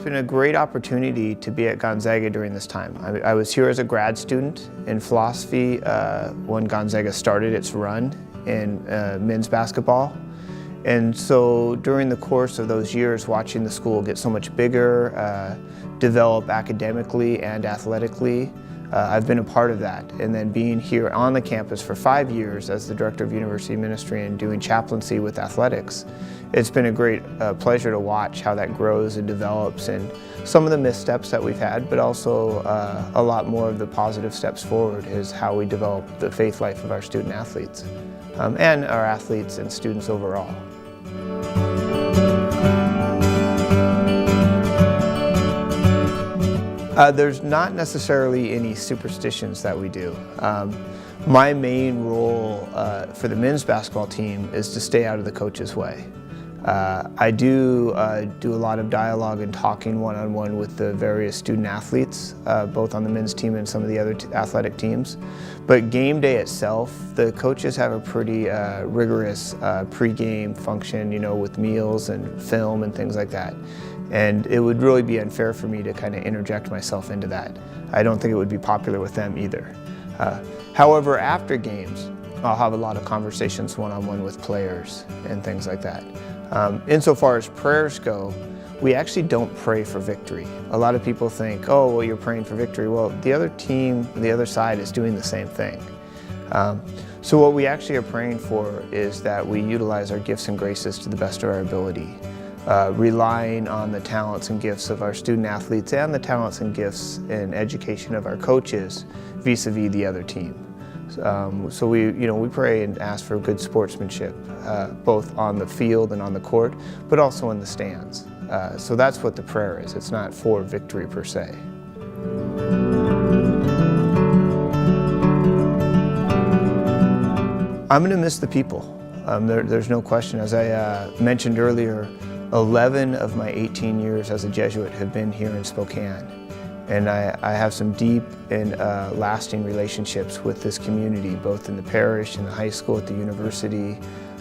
been a great opportunity to be at Gonzaga during this time. I was here as a grad student in philosophy when Gonzaga started its run in men's basketball. And so during the course of those years, watching the school get so much bigger, develop academically and athletically, I've been a part of that. And then being here on the campus for 5 years as the Director of University Ministry and doing chaplaincy with athletics, it's been a great pleasure to watch how that grows and develops, and some of the missteps that we've had, but also a lot more of the positive steps forward is how we develop the faith life of our student athletes and our athletes and students overall. There's not necessarily any superstitions that we do. My main role for the men's basketball team is to stay out of the coach's way. I do a lot of dialogue and talking one-on-one with the various student athletes, both on the men's team and some of the other athletic teams. But game day itself, the coaches have a pretty rigorous pre-game function, you know, with meals and film and things like that. And it would really be unfair for me to kind of interject myself into that. I don't think it would be popular with them either. However, after games, I'll have a lot of conversations one-on-one with players and things like that. Insofar as prayers go, we actually don't pray for victory. A lot of people think, oh, well, you're praying for victory. Well, the other team, the other side is doing the same thing. So what we actually are praying for is that we utilize our gifts and graces to the best of our ability, relying on the talents and gifts of our student athletes and the talents and gifts and education of our coaches vis-a-vis the other team. So we pray and ask for good sportsmanship, both on the field and on the court, but also in the stands. So that's what the prayer is. It's not for victory per se. I'm going to miss the people. There's no question. As I mentioned earlier, 11 of my 18 years as a Jesuit have been here in Spokane. And I have some deep and lasting relationships with this community, both in the parish, in the high school, at the university,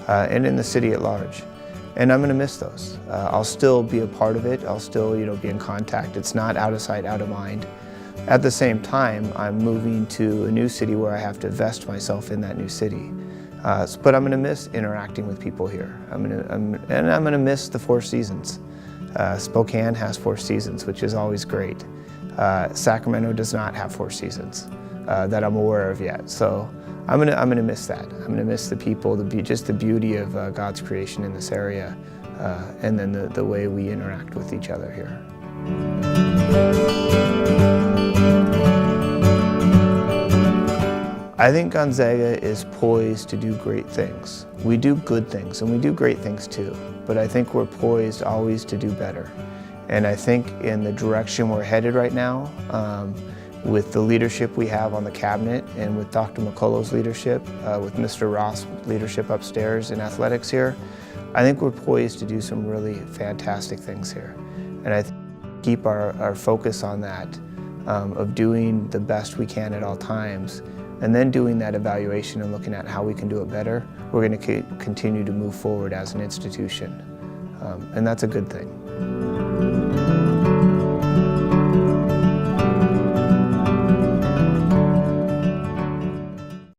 and in the city at large. And I'm going to miss those. I'll still be a part of it. I'll still, be in contact. It's not out of sight, out of mind. At the same time, I'm moving to a new city where I have to vest myself in that new city. But I'm going to miss interacting with people here. I'm going to miss the 4 seasons. Spokane has 4 seasons, which is always great. Sacramento does not have 4 seasons that I'm aware of yet. So I'm gonna miss that. I'm gonna miss the people, just the beauty of God's creation in this area, and then the way we interact with each other here. I think Gonzaga is poised to do great things. We do good things, and we do great things too, but I think we're poised always to do better. And I think in the direction we're headed right now, with the leadership we have on the cabinet and with Dr. McCullough's leadership, with Mr. Ross' leadership upstairs in athletics here, I think we're poised to do some really fantastic things here. And I keep our focus on that, of doing the best we can at all times, and then doing that evaluation and looking at how we can do it better. We're going to continue to move forward as an institution, and that's a good thing.